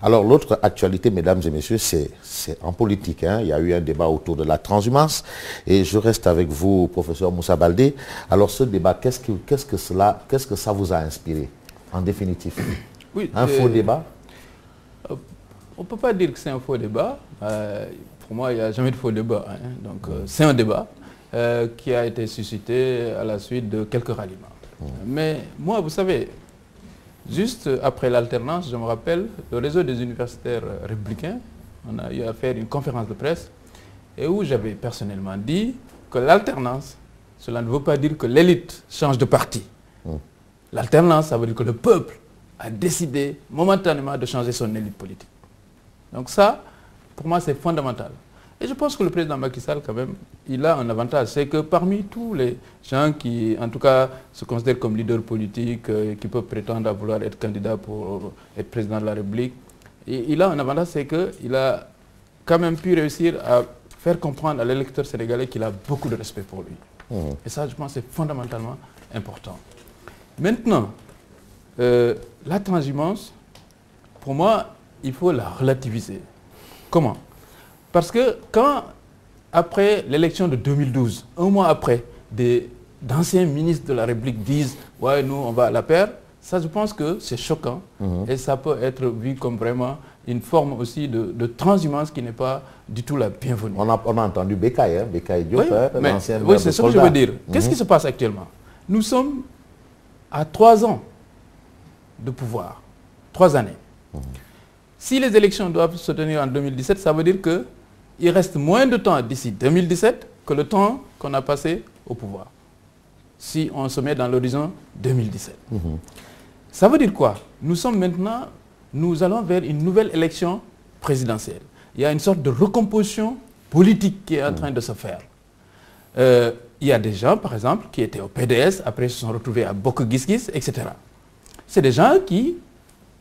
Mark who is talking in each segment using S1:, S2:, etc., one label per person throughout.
S1: Alors l'autre actualité, mesdames et messieurs, c'est en politique. Hein. Il y a eu un débat autour de la transhumance et je reste avec vous, professeur Moussa Baldé. Alors ce débat, qu'est-ce que ça vous a inspiré en définitif? Oui, un faux débat?
S2: On ne peut pas dire que c'est un faux débat. Pour moi, il n'y a jamais de faux débat. Hein. Donc c'est un débat qui a été suscité à la suite de quelques ralliements. Mais moi, vous savez, juste après l'alternance, je me rappelle, le réseau des universitaires républicains, on a eu à faire une conférence de presse et où j'avais personnellement dit que l'alternance, cela ne veut pas dire que l'élite change de parti. L'alternance, ça veut dire que le peuple a décidé momentanément de changer son élite politique. Donc ça, pour moi, c'est fondamental. Et je pense que le président Macky Sall, quand même, il a un avantage. C'est que parmi tous les gens qui, en tout cas, se considèrent comme leaders politiques, qui peuvent prétendre à vouloir être candidat pour être président de la République, il a un avantage, c'est qu'il a quand même pu réussir à faire comprendre à l'électeur sénégalais qu'il a beaucoup de respect pour lui. Et ça, je pense, c'est fondamentalement important. Maintenant, la transhumance, pour moi, il faut la relativiser. Comment? Parce que quand, après l'élection de 2012, un mois après, d'anciens ministres de la République disent « ouais, nous, on va à la paire », ça, je pense que c'est choquant et ça peut être vu comme vraiment une forme aussi de transhumance qui n'est pas du tout la bienvenue.
S1: On a entendu Bécaye, hein, Bécaye Diop, l'ancien
S2: oui, c'est ce que je veux dire. Qu'est-ce qui se passe actuellement? Nous sommes à 3 ans de pouvoir, 3 années. Si les élections doivent se tenir en 2017, ça veut dire qu'il reste moins de temps d'ici 2017 que le temps qu'on a passé au pouvoir. Si on se met dans l'horizon 2017. Ça veut dire quoi? Nous sommes maintenant, nous allons vers une nouvelle élection présidentielle. Il y a une sorte de recomposition politique qui est en train de se faire. Il y a des gens, par exemple, qui étaient au PDS, après se sont retrouvés à Bokk Gis Gis, etc. C'est des gens qui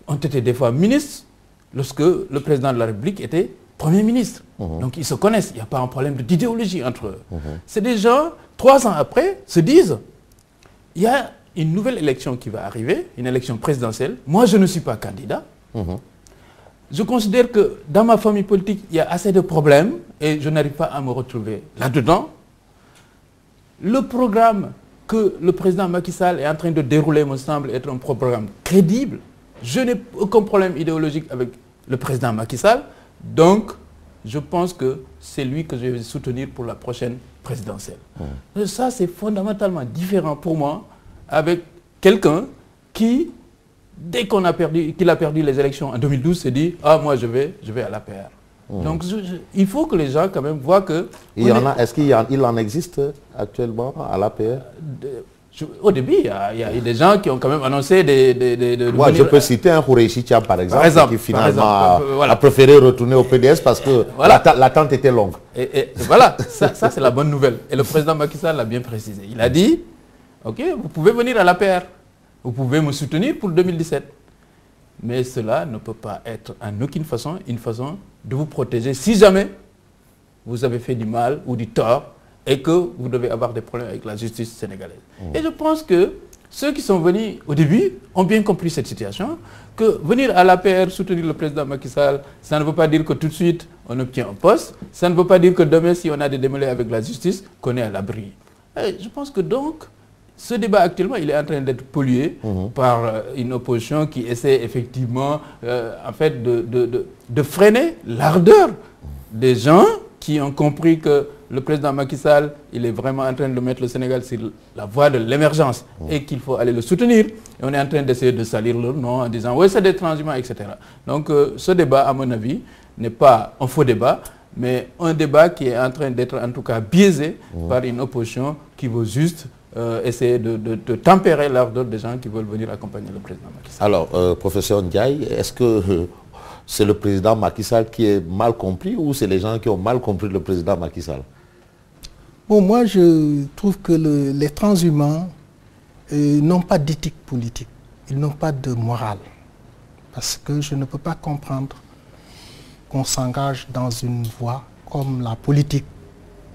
S2: ont été des fois ministres lorsque le président de la République était Premier ministre. Donc ils se connaissent, il n'y a pas un problème d'idéologie entre eux. C'est des gens, 3 ans après, se disent, il y a une nouvelle élection qui va arriver, une élection présidentielle. Moi, je ne suis pas candidat. Je considère que dans ma famille politique, il y a assez de problèmes et je n'arrive pas à me retrouver là-dedans. Le programme que le président Macky Sall est en train de dérouler me semble être un programme crédible. Je n'ai aucun problème idéologique avec le président Macky Sall. Donc, je pense que c'est lui que je vais soutenir pour la prochaine présidentielle. Ça, c'est fondamentalement différent pour moi avec quelqu'un qui, dès qu'il a perdu les élections en 2012, s'est dit « Ah, moi, je vais à l'APR ». Donc, il faut que les gens, quand même, voient que...
S1: Est-ce qu'il en existe actuellement à l'APR?
S2: Au début, il y a des gens qui ont quand même annoncé
S1: Moi, je peux citer un Khoureyssi Thiam, par exemple, qui finalement a préféré retourner au PDS parce que l'attente était longue.
S2: Et voilà, ça c'est la bonne nouvelle. Et le président Macky Sall l'a bien précisé. Il a dit, ok, vous pouvez venir à l'APR, vous pouvez me soutenir pour 2017. Mais cela ne peut pas être en aucune façon une façon de vous protéger si jamais vous avez fait du mal ou du tort et que vous devez avoir des problèmes avec la justice sénégalaise. Et je pense que ceux qui sont venus au début ont bien compris cette situation, que venir à l'APR soutenir le président Macky Sall, ça ne veut pas dire que tout de suite on obtient un poste, ça ne veut pas dire que demain, si on a des démêlés avec la justice, qu'on est à l'abri. Je pense que donc, ce débat actuellement, il est en train d'être pollué par une opposition qui essaie effectivement en fait, de freiner l'ardeur des gens qui ont compris que le président Macky Sall, il est vraiment en train de mettre le Sénégal sur la voie de l'émergence et qu'il faut aller le soutenir. Et on est en train d'essayer de salir leur nom en disant « oui, c'est des transhumants, etc. » Donc ce débat, à mon avis, n'est pas un faux débat, mais un débat qui est en train d'être en tout cas biaisé par une opposition qui veut juste essayer de tempérer l'ardeur des gens qui veulent venir accompagner le président Macky Sall.
S1: Alors, professeur Ndiaye, est-ce que c'est le président Macky Sall qui est mal compris ou c'est les gens qui ont mal compris le président Macky Sall?
S3: Bon, moi, je trouve que les transhumants n'ont pas d'éthique politique. Ils n'ont pas de morale. Parce que je ne peux pas comprendre qu'on s'engage dans une voie comme la politique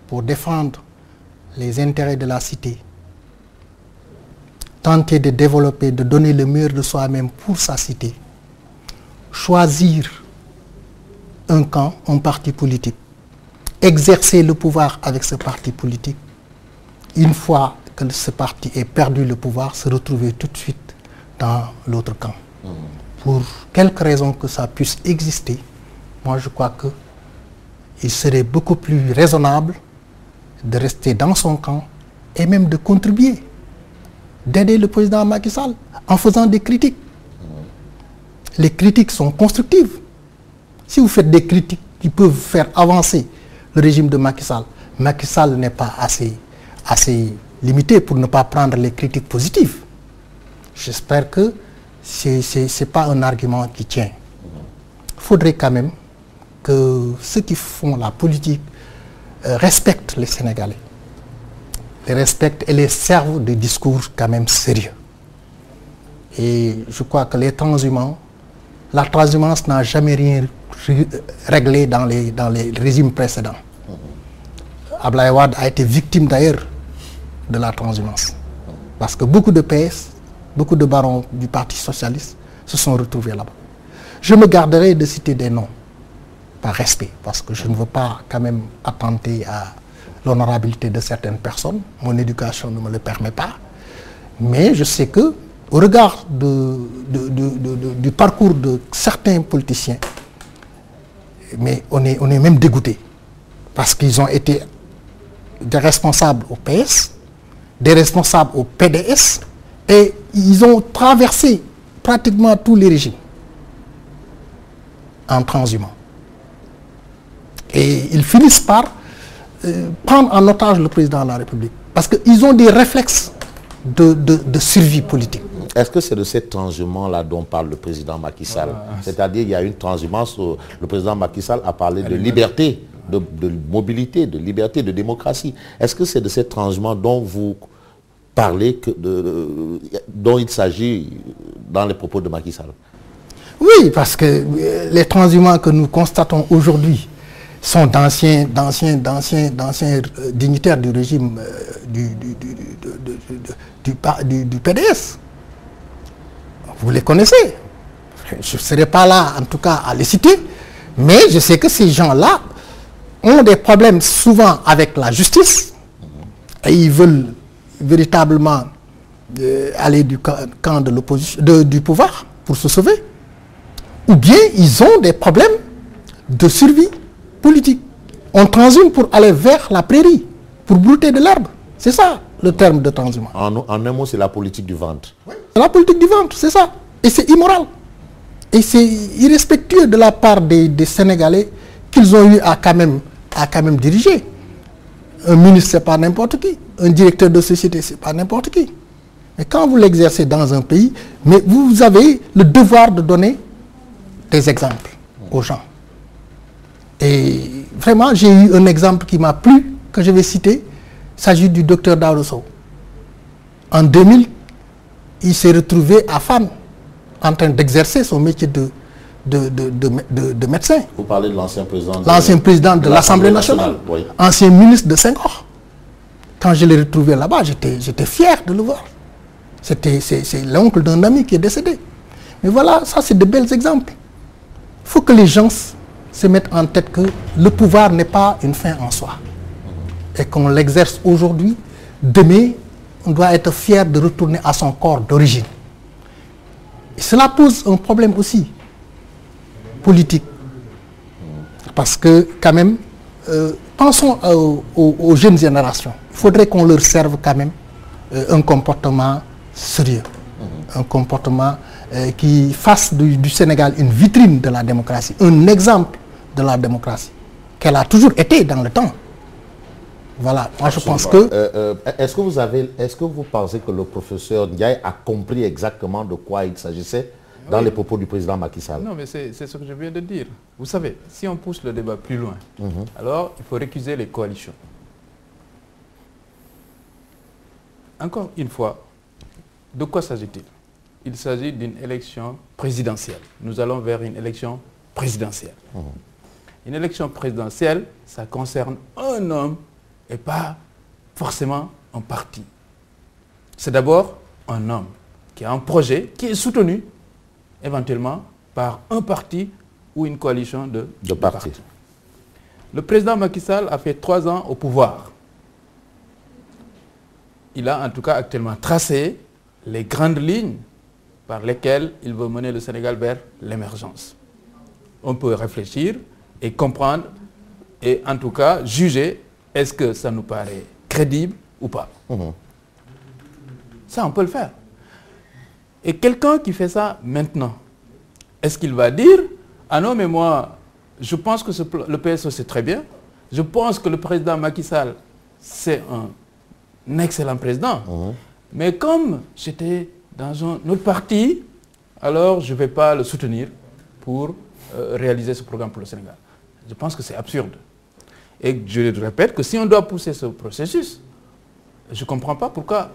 S3: pour défendre les intérêts de la cité, tenter de développer, de donner le meilleur de soi-même pour sa cité, choisir un camp, un parti politique, exercer le pouvoir avec ce parti politique, une fois que ce parti ait perdu le pouvoir, se retrouver tout de suite dans l'autre camp. Pour quelque raison que ça puisse exister, moi je crois qu'il serait beaucoup plus raisonnable de rester dans son camp et même de contribuer, d'aider le président Macky Sall en faisant des critiques. Les critiques sont constructives. Si vous faites des critiques qui peuvent faire avancer le régime de Macky Sall n'est pas assez limité pour ne pas prendre les critiques positives. J'espère que ce n'est pas un argument qui tient. Il faudrait quand même que ceux qui font la politique respectent les Sénégalais, les respectent et les servent de discours quand même sérieux. Et je crois que les transhumants, la transhumance n'a jamais rien réglé dans les régimes précédents. Abdoulaye Wade a été victime d'ailleurs de la transhumance. Parce que beaucoup de PS, beaucoup de barons du Parti socialiste se sont retrouvés là-bas. Je me garderai de citer des noms, par respect, parce que je ne veux pas quand même attenter à l'honorabilité de certaines personnes. Mon éducation ne me le permet pas. Mais je sais que, au regard du parcours de certains politiciens, mais on est même dégoûté. Parce qu'ils ont été des responsables au PS, des responsables au PDS, et ils ont traversé pratiquement tous les régimes en transhumant. Et ils finissent par prendre en otage le président de la République. Parce qu'ils ont des réflexes de survie politique.
S1: Est-ce que c'est de cet transhumant-là dont parle le président Macky Sall? C'est-à-dire qu'il y a une transhumance où le président Macky Sall a parlé de liberté, de mobilité, de liberté, de démocratie. Est-ce que c'est de cet transhumant dont vous parlez, dont il s'agit dans les propos de Macky Sall?
S3: Oui, parce que les transhumants que nous constatons aujourd'hui sont d'anciens dignitaires du régime du PDS. Vous les connaissez. Je ne serai pas là, en tout cas, à les citer, mais je sais que ces gens-là ont des problèmes souvent avec la justice et ils veulent véritablement aller du camp de l'opposition, du pouvoir pour se sauver. Ou bien ils ont des problèmes de survie politique. On transhume pour aller vers la prairie, pour brouter de l'herbe. C'est ça le terme de transhumance.
S1: En un mot, c'est la politique du ventre.
S3: Oui. C'est la politique du ventre, c'est ça. Et c'est immoral. Et c'est irrespectueux de la part des Sénégalais qu'ils ont eu à quand même diriger. Un ministre, ce n'est pas n'importe qui. Un directeur de société, ce n'est pas n'importe qui. Mais quand vous l'exercez dans un pays, mais vous avez le devoir de donner des exemples aux gens. Et vraiment, j'ai eu un exemple qui m'a plu, que je vais citer. Il s'agit du docteur Daouda Sow. En 2000, il s'est retrouvé à Fann, en train d'exercer son métier de médecin.
S1: Vous parlez de l'ancien président
S3: de l'Assemblée nationale, oui. Ancien ministre de Senghor. Quand je l'ai retrouvé là-bas, j'étais fier de le voir. C'est l'oncle d'un ami qui est décédé. Mais voilà, ça c'est de bels exemples. Il faut que les gens se mettent en tête que le pouvoir n'est pas une fin en soi. Et qu'on l'exerce aujourd'hui, demain, on doit être fier de retourner à son corps d'origine. Et cela pose un problème aussi politique. Parce que quand même, pensons aux jeunes générations. Il faudrait qu'on leur serve quand même un comportement sérieux. Un comportement qui fasse du Sénégal une vitrine de la démocratie, un exemple de la démocratie, qu'elle a toujours été dans le temps. Voilà, moi je pense que...
S1: Est-ce que vous pensez que le professeur Ndiaye a compris exactement de quoi il s'agissait dans les propos du président Macky Sall?
S2: Non, mais c'est ce que je viens de dire. Vous savez, si on pousse le débat plus loin, alors il faut récuser les coalitions. Encore une fois, de quoi s'agit-il? Il s'agit d'une élection présidentielle. Nous allons vers une élection présidentielle. Une élection présidentielle, ça concerne un homme et pas forcément un parti. C'est d'abord un homme qui a un projet qui est soutenu éventuellement par un parti ou une coalition de
S1: partis.
S2: Le président Macky Sall a fait 3 ans au pouvoir. Il a en tout cas actuellement tracé les grandes lignes par lesquelles il veut mener le Sénégal vers l'émergence. On peut réfléchir et comprendre et en tout cas juger est-ce que ça nous paraît crédible ou pas. Ça, on peut le faire. Et quelqu'un qui fait ça maintenant, est-ce qu'il va dire « Ah non, mais moi, je pense que le PSE, c'est très bien. Je pense que le président Macky Sall, c'est un excellent président. Mais comme j'étais dans un autre parti, alors je ne vais pas le soutenir pour réaliser ce programme pour le Sénégal. » Je pense que c'est absurde. Et je répète que si on doit pousser ce processus, je ne comprends pas pourquoi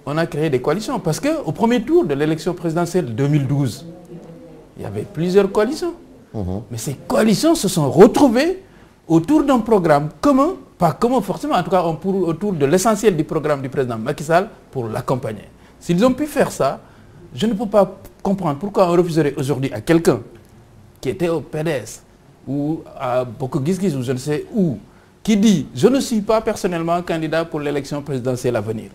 S2: on a créé des coalitions. Parce qu'au premier tour de l'élection présidentielle de 2012, il y avait plusieurs coalitions. Mais ces coalitions se sont retrouvées autour d'un programme commun, pas commun forcément, en tout cas autour de l'essentiel du programme du président Macky Sall pour l'accompagner. S'ils ont pu faire ça, je ne peux pas comprendre pourquoi on refuserait aujourd'hui à quelqu'un qui était au PDS ou à Boko Gizgiz ou je ne sais où, qui dit « Je ne suis pas personnellement candidat pour l'élection présidentielle à venir ».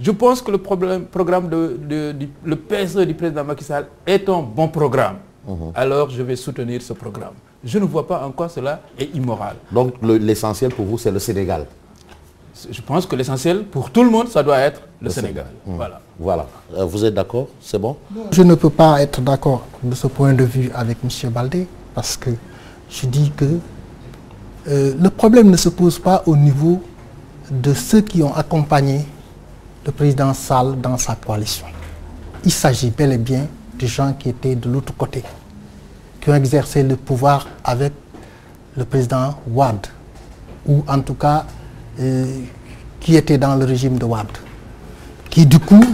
S2: Je pense que le programme le PSE du président Macky Sall est un bon programme. Alors je vais soutenir ce programme. Je ne vois pas en quoi cela est immoral.
S1: Donc l'essentiel pour vous, c'est le Sénégal?
S2: Je pense que l'essentiel pour tout le monde, ça doit être le Sénégal.
S1: Voilà. Vous êtes d'accord? C'est bon?
S3: Je ne peux pas être d'accord de ce point de vue avec M. Baldé, parce que je dis que le problème ne se pose pas au niveau de ceux qui ont accompagné le président Sall dans sa coalition. Il s'agit bel et bien des gens qui étaient de l'autre côté, qui ont exercé le pouvoir avec le président Wade, ou en tout cas qui étaient dans le régime de Wade, qui du coup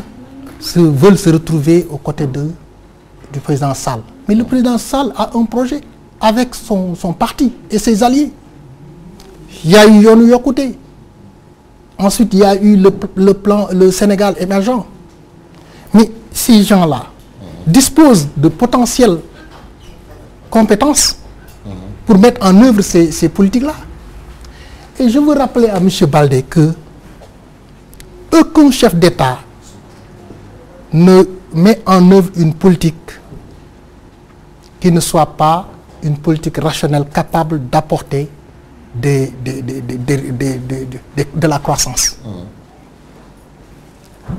S3: veulent se retrouver aux côtés du président Sall. Mais le président Sall a un projet avec son parti et ses alliés. Il y a eu Yonou Yokouté. Ensuite, il y a eu le plan, le Sénégal émergent. Mais ces gens-là disposent de potentielles compétences pour mettre en œuvre ces politiques-là. Et je veux rappeler à M. Baldé que aucun chef d'État ne met en œuvre une politique qui ne soit pas une politique rationnelle capable d'apporter de la croissance.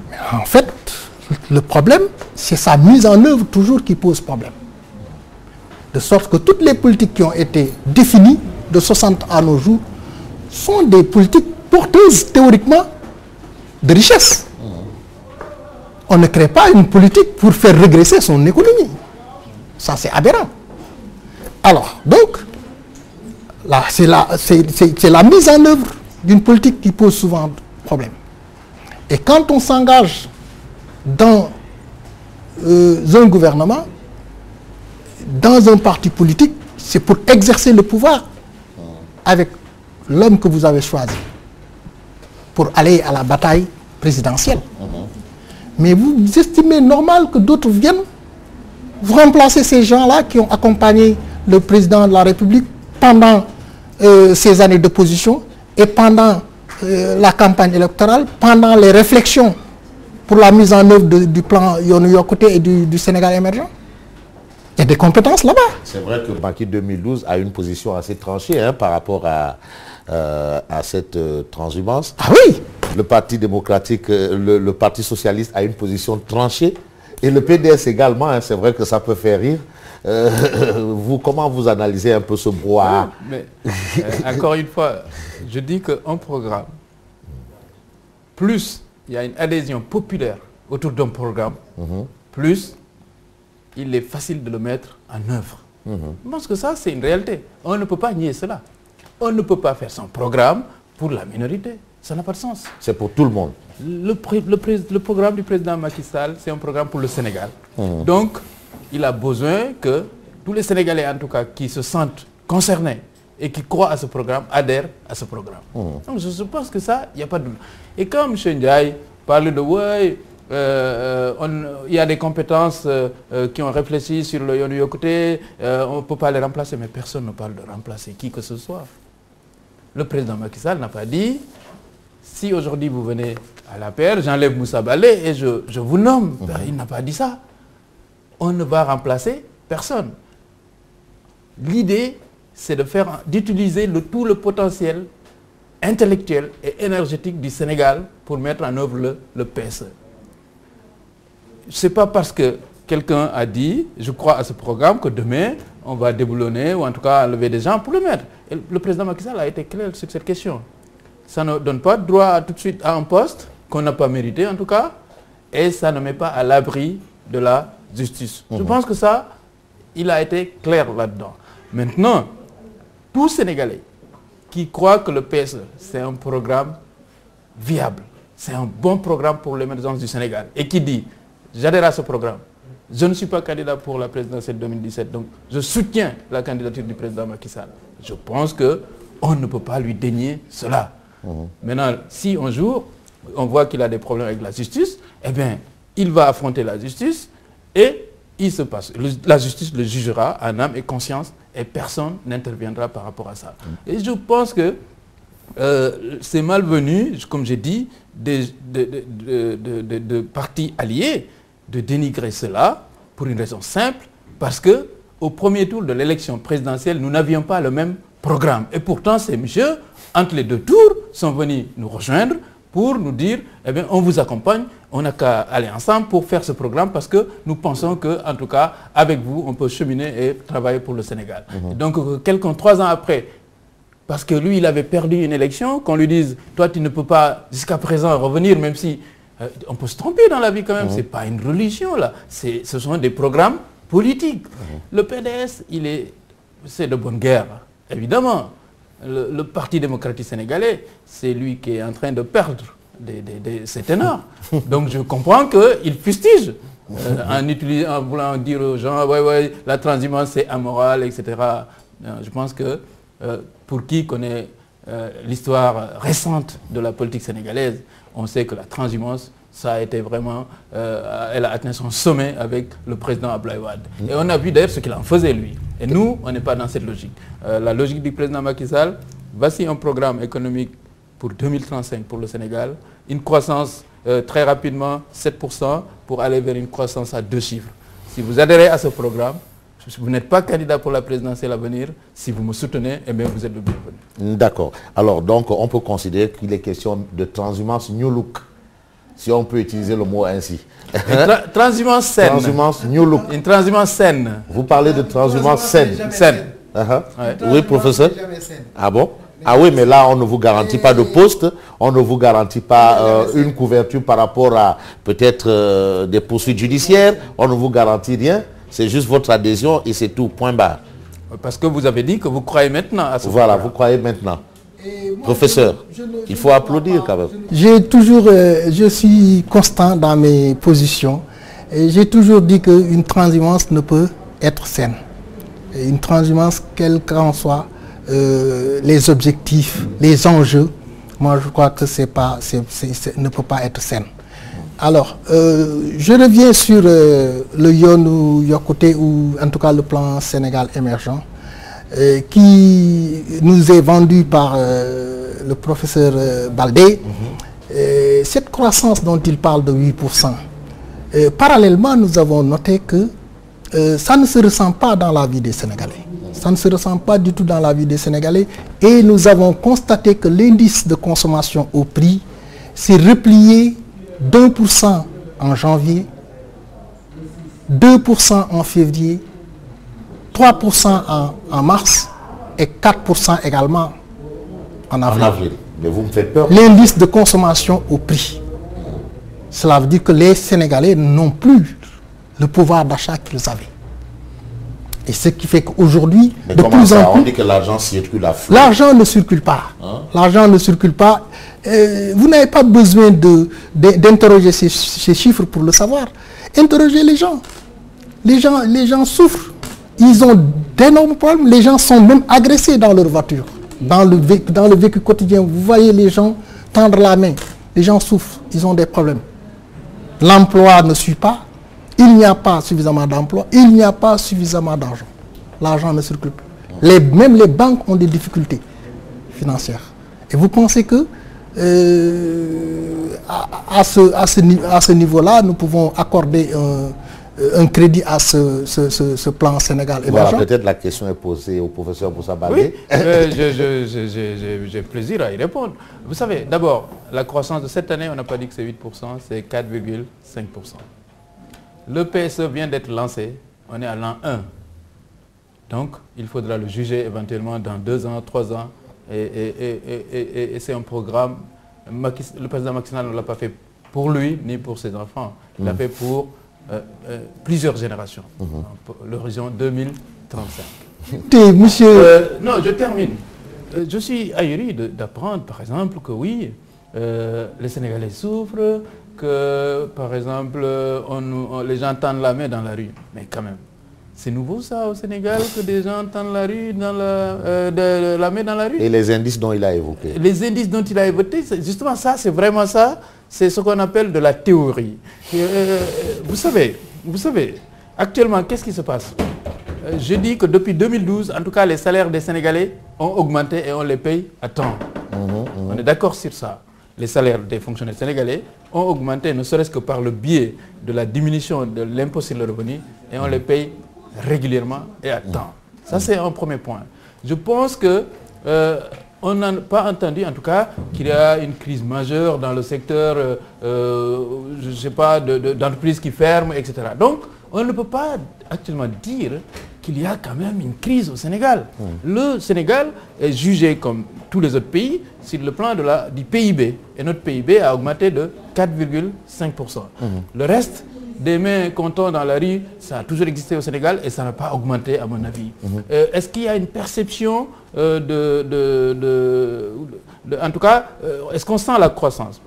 S3: Mais en fait, le problème, c'est sa mise en œuvre toujours qui pose problème. De sorte que toutes les politiques qui ont été définies de 60 à nos jours sont des politiques porteuses théoriquement de richesse. On ne crée pas une politique pour faire régresser son économie. Ça, c'est aberrant. Alors, donc, là, c'est la mise en œuvre d'une politique qui pose souvent problème. Et quand on s'engage dans un gouvernement, dans un parti politique, c'est pour exercer le pouvoir avec l'homme que vous avez choisi pour aller à la bataille présidentielle. Mais vous estimez normal que d'autres viennent vous remplacer ces gens-là qui ont accompagné le président de la République pendant ces années d'opposition et pendant la campagne électorale, pendant les réflexions pour la mise en œuvre du plan Yonou Yokouté et du Sénégal émergent. Il y a des compétences là-bas.
S1: C'est vrai que Macky 2012 a une position assez tranchée par rapport à cette transhumance.
S3: Ah oui.
S1: Le Parti démocratique, le Parti socialiste a une position tranchée. Et le PDS également, c'est vrai que ça peut faire rire. Comment vous analysez un peu ce brouhaha?
S2: Encore une fois, je dis qu'un programme, plus il y a une adhésion populaire autour d'un programme, plus il est facile de le mettre en œuvre. Je pense que ça, c'est une réalité. On ne peut pas nier cela. On ne peut pas faire son programme pour la minorité. Ça n'a pas de sens.
S1: C'est pour tout le monde.
S2: Le programme du président Macky Sall, c'est un programme pour le Sénégal. Donc, il a besoin que tous les Sénégalais, en tout cas, qui se sentent concernés et qui croient à ce programme, adhèrent à ce programme. Donc, je pense que ça, il n'y a pas de... Et quand M. Ndiaye parle de « ouais, il y a des compétences qui ont réfléchi sur le Yoonu Yokkute, on ne peut pas les remplacer, mais personne ne parle de remplacer qui que ce soit. Le président Macky Sall n'a pas dit, si aujourd'hui vous venez à l'APR, j'enlève Moussa Baldé et je vous nomme. Ben, il n'a pas dit ça. On ne va remplacer personne. L'idée, c'est d'utiliser tout le potentiel intellectuel et énergétique du Sénégal pour mettre en œuvre le PSE. Ce n'est pas parce que quelqu'un a dit, je crois à ce programme, que demain, on va déboulonner ou en tout cas enlever des gens pour le mettre. Et le président Macky Sall a été clair sur cette question. Ça ne donne pas droit tout de suite à un poste qu'on n'a pas mérité en tout cas, et ça ne met pas à l'abri de la justice. Je pense que ça, il a été clair là-dedans. Maintenant, tout Sénégalais qui croit que le PSE, c'est un programme viable, c'est un bon programme pour l'émergence du Sénégal, et qui dit, j'adhère à ce programme, je ne suis pas candidat pour la présidentielle 2017, donc je soutiens la candidature du président Macky Sall. Je pense qu'on ne peut pas lui dénier cela. Maintenant, si un jour, on voit qu'il a des problèmes avec la justice, eh bien, il va affronter la justice et il se passe. La justice le jugera en âme et conscience et personne n'interviendra par rapport à ça. Et je pense que c'est malvenu, comme j'ai dit, de partis alliés de dénigrer cela pour une raison simple, parce qu'au premier tour de l'élection présidentielle, nous n'avions pas le même programme. Et pourtant, ces messieurs, entre les deux tours, sont venus nous rejoindre pour nous dire, eh bien, on vous accompagne, on n'a qu'à aller ensemble pour faire ce programme parce que nous pensons que, en tout cas, avec vous, on peut cheminer et travailler pour le Sénégal. Et donc, quelqu'un 3 ans après, parce que lui, il avait perdu une élection, qu'on lui dise, toi, tu ne peux pas jusqu'à présent revenir, même si on peut se tromper dans la vie quand même, c'est pas une religion là, ce sont des programmes politiques. Le PDS, c'est de bonne guerre, évidemment. Le Parti démocratique sénégalais, c'est lui qui est en train de perdre ses ténors. Donc je comprends qu'il fustige en voulant dire aux gens, ouais, la transhumance c'est amoral, etc. Je pense que pour qui connaît l'histoire récente de la politique sénégalaise, on sait que la transhumance, ça a été vraiment, elle a atteint son sommet avec le président Abdoulaye Wade. Et on a vu d'ailleurs ce qu'il en faisait lui. Et nous, on n'est pas dans cette logique. La logique du président Macky Sall, voici un programme économique pour 2035 pour le Sénégal, une croissance très rapidement, 7%, pour aller vers une croissance à 2 chiffres. Si vous adhérez à ce programme, vous n'êtes pas candidat pour la présidentielle à venir, si vous me soutenez, eh bien vous êtes le bienvenu.
S1: D'accord. Alors donc on peut considérer qu'il est question de transhumance new look, si on peut utiliser le mot ainsi.
S2: Transhumance saine.
S1: Transhumance new look.
S2: Une transhumance saine.
S1: Vous parlez de transhumance saine.
S2: Saine.
S1: Ouais. Oui, professeur. Ah bon? Ah oui, mais là, on ne vous garantit pas de poste, on ne vous garantit pas une couverture par rapport à peut-être des poursuites judiciaires, on ne vous garantit rien. C'est juste votre adhésion et c'est tout, point barre.
S2: Parce que vous avez dit que vous croyez maintenant à ce
S1: Voilà, vous croyez maintenant. Moi, professeur, il faut applaudir quand même.
S3: Je suis constant dans mes positions. J'ai toujours dit qu'une transhumance ne peut être saine. Une transhumance, quels qu'en soient les objectifs, les enjeux, moi je crois que ne peut pas être saine. Alors, je reviens sur le Yoonu Yokkute, ou en tout cas le plan Sénégal émergent, qui nous est vendu par le professeur Baldé. Cette croissance dont il parle de 8%, parallèlement, nous avons noté que ça ne se ressent pas dans la vie des Sénégalais. Ça ne se ressent pas du tout dans la vie des Sénégalais. Et nous avons constaté que l'indice de consommation au prix s'est replié d'1% en janvier, 2% en février, 3% en mars et 4% également en avril.
S1: Mais vous me faites peur.
S3: L'indice de consommation au prix. Cela veut dire que les Sénégalais n'ont plus le pouvoir d'achat qu'ils avaient. Et ce qui fait qu'aujourd'hui, de plus en plus,
S1: on dit que l'argent circule à flot.
S3: L'argent ne circule pas. L'argent ne circule pas. Vous n'avez pas besoin d'interroger ces chiffres pour le savoir. Interrogez les gens. Les gens souffrent. Ils ont d'énormes problèmes. Les gens sont même agressés dans leur voiture. Dans le vécu quotidien, vous voyez les gens tendre la main. Les gens souffrent. Ils ont des problèmes. l'emploi ne suit pas, il n'y a pas suffisamment d'emplois, il n'y a pas suffisamment d'argent. L'argent ne circule plus. Même les banques ont des difficultés financières. Et vous pensez que à ce niveau-là, nous pouvons accorder un crédit à ce plan Sénégal émergent?
S1: Voilà, peut-être la question est posée au professeur Moussa Baldé.
S2: Oui, j'ai plaisir à y répondre. Vous savez, d'abord, la croissance de cette année, on n'a pas dit que c'est 8%, c'est 4,5%. Le PSE vient d'être lancé, on est à l'an 1. Donc, il faudra le juger éventuellement dans 2 ans, 3 ans. Et c'est un programme, le président Macky Sall ne l'a pas fait pour lui ni pour ses enfants. Il l'a fait pour plusieurs générations, l'horizon 2035.
S3: Monsieur...
S2: non, je termine. Je suis ahuri d'apprendre, par exemple, que oui, les Sénégalais souffrent, que, par exemple, les gens tendent la main dans la rue. Mais quand même, c'est nouveau ça au Sénégal, que des gens tendent la rue la main dans la rue.
S1: Et les indices dont il a évoqué.
S2: Les indices dont il a évoqué, justement ça, c'est vraiment ça. C'est ce qu'on appelle de la théorie. Vous savez, actuellement, qu'est-ce qui se passe? Je dis que depuis 2012, en tout cas, les salaires des Sénégalais ont augmenté et on les paye à temps. On est d'accord sur ça. Les salaires des fonctionnaires sénégalais ont augmenté, ne serait-ce que par le biais de la diminution de l'impôt sur le revenu, et on les paye régulièrement et à temps. Ça, c'est un premier point. Je pense que on n'a pas entendu, en tout cas, qu'il y a une crise majeure dans le secteur, je ne sais pas, d'entreprises qui ferment, etc. Donc, on ne peut pas actuellement dire qu'il y a quand même une crise au Sénégal. Le Sénégal est jugé comme tous les autres pays sur le plan du PIB. Et notre PIB a augmenté de 4,5%. Le reste des mains comptant dans la rue, ça a toujours existé au Sénégal et ça n'a pas augmenté à mon avis. Est-ce qu'il y a une perception en tout cas, est-ce qu'on sent la croissance?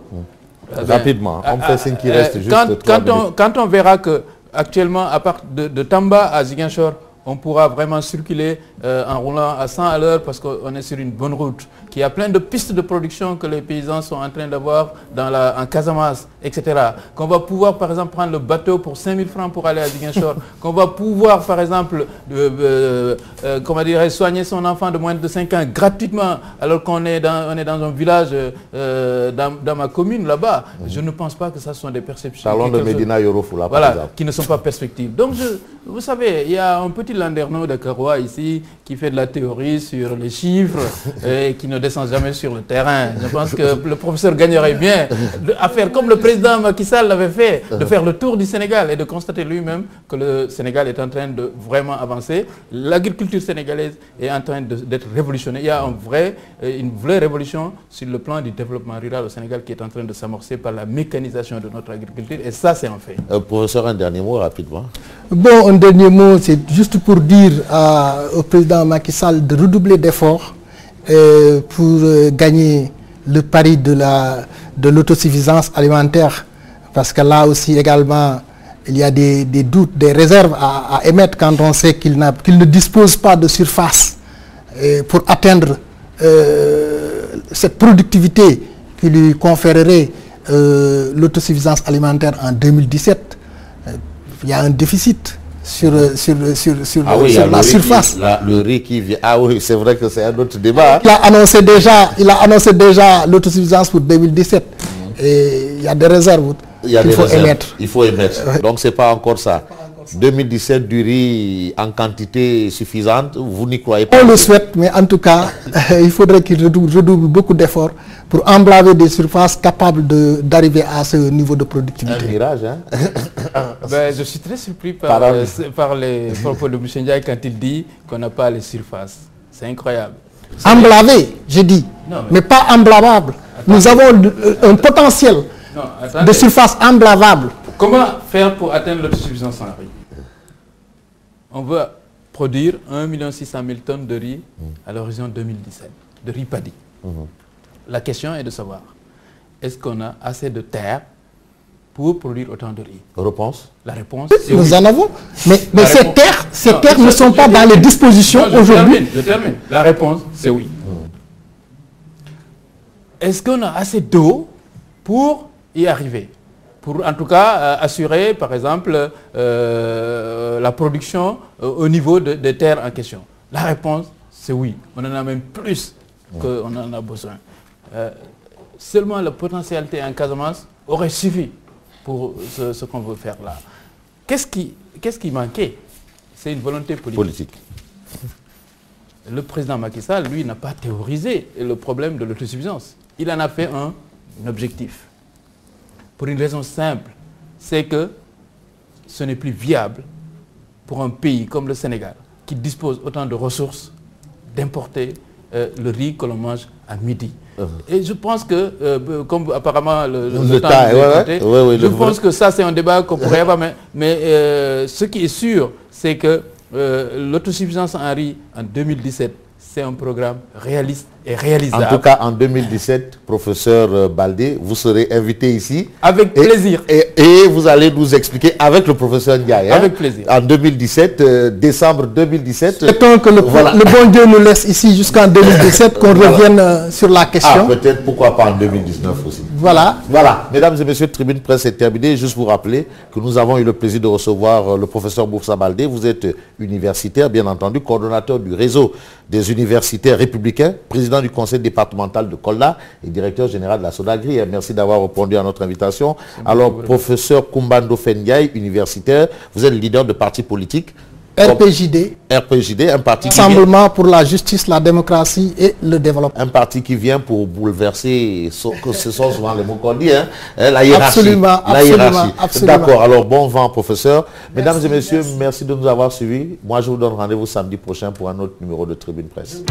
S1: Rapidement, on fait signe qu'il reste juste 3 minutes.
S2: Quand on verra que actuellement, à part de Tamba à Ziguinchor, on pourra vraiment circuler en roulant à 100 à l'heure parce qu'on est sur une bonne route, qu'il y a plein de pistes de production que les paysans sont en train d'avoir en Casamance, etc. Qu'on va pouvoir, par exemple, prendre le bateau pour 5 000 francs pour aller à Ziguinchor. Qu'on va pouvoir, par exemple, soigner son enfant de moins de 5 ans gratuitement alors qu'on est dans un village dans ma commune, là-bas. Je ne pense pas que ça sont des perceptions.
S1: Parlons de Médina Yoro Fula, par exemple.
S2: Qui ne sont pas perspectives. Donc, vous savez, il y a un petit Landerneau de Karoua ici qui fait de la théorie sur les chiffres et qui ne descend jamais sur le terrain. Je pense que le professeur gagnerait bien à faire comme le président Macky Sall l'avait fait, de faire le tour du Sénégal et de constater lui-même que le Sénégal est en train de vraiment avancer. L'agriculture sénégalaise est en train d'être révolutionnée. Il y a une vraie révolution sur le plan du développement rural au Sénégal qui est en train de s'amorcer par la mécanisation de notre agriculture et ça c'est un fait.
S1: Professeur, un dernier mot rapidement.
S3: Bon, un dernier mot, c'est juste pour dire au président Macky Sall de redoubler d'efforts pour gagner le pari de l'autosuffisance alimentaire. Parce que là aussi également, il y a des doutes, des réserves à émettre quand on sait qu'il ne dispose pas de surface pour atteindre cette productivité qui lui conférerait l'autosuffisance alimentaire en 2017. Il y a un déficit sur la surface.
S1: Le riz qui vient. Ah oui, c'est vrai que c'est un autre débat.
S3: Il a annoncé déjà l'autosuffisance pour 2017. Et il y a des réserves qu'il faut émettre.
S1: Il faut émettre. Ouais. Donc ce n'est pas encore ça. 2017 du riz en quantité suffisante, vous n'y croyez pas?
S3: On le souhaite, mais en tout cas, il faudrait qu'il redouble beaucoup d'efforts pour emblaver des surfaces capables d'arriver à ce niveau de productivité.
S1: Un mirage, hein?
S2: Je suis très surpris par les propos de M. Ndiaye quand il dit qu'on n'a pas les surfaces. C'est incroyable.
S3: Emblavé, je dis, mais pas emblavable. Nous avons un potentiel de surface emblavable.
S2: Comment faire pour atteindre l'autosuffisance en riz? On veut produire 1 600 000 tonnes de riz à l'horizon 2017, de riz paddy. La question est de savoir, est-ce qu'on a assez de terre pour produire autant de riz?
S1: Réponse?
S2: La réponse,
S3: c'est oui. Nous en avons. Mais ces terres ne sont pas dans les dispositions aujourd'hui.
S2: Je termine. La réponse, c'est oui. Est-ce qu'on a assez d'eau pour y arriver? pour en tout cas assurer, par exemple, la production au niveau des terres en question? La réponse, c'est oui. On en a même plus qu'on en a besoin. Seulement la potentialité en Casamance aurait suffi pour ce qu'on veut faire là. Qu'est-ce qui manquait? C'est une volonté politique. Le président Macky Sall, lui, n'a pas théorisé le problème de l'autosuffisance. Il en a fait un objectif. Pour une raison simple, c'est que ce n'est plus viable pour un pays comme le Sénégal, qui dispose autant de ressources, d'importer le riz que l'on mange à midi. Et je pense que, comme apparemment le temps est compté, je pense que ça c'est un débat qu'on pourrait avoir, mais ce qui est sûr, c'est que l'autosuffisance en riz en 2017, c'est un programme réaliste et réalisable.
S1: En tout cas, en 2017, professeur Baldé, vous serez invité ici.
S2: Avec plaisir.
S1: Et vous allez nous expliquer avec le professeur Ndiaye.
S2: Avec plaisir.
S1: En 2017, décembre 2017.
S3: Souhaitons que le bon Dieu nous laisse ici jusqu'en 2017, qu'on revienne sur la question.
S1: Peut-être, pourquoi pas en 2019 aussi.
S3: Voilà.
S1: Voilà. Mesdames et messieurs, Tribune Presse est terminée. Juste vous rappeler que nous avons eu le plaisir de recevoir le professeur Moussa Baldé. Vous êtes universitaire, bien entendu, coordonnateur du réseau des universitaires républicains, président du conseil départemental de Kolda et directeur général de la Sodagri. Merci d'avoir répondu à notre invitation. Alors, professeur Kumbando Fendiaï, universitaire, vous êtes leader de parti politique.
S3: RPJD.
S1: RPJD, un parti
S3: Rassemblement pour la justice, la démocratie et le développement.
S1: Un parti qui vient pour bouleverser, ce sont souvent les mots qu'on dit, hein, la hiérarchie.
S3: Absolument,
S1: la hiérarchie.
S3: absolument.
S1: D'accord, alors bon vent, professeur. Mesdames et messieurs, merci de nous avoir suivis. Moi, je vous donne rendez-vous samedi prochain pour un autre numéro de Tribune Presse.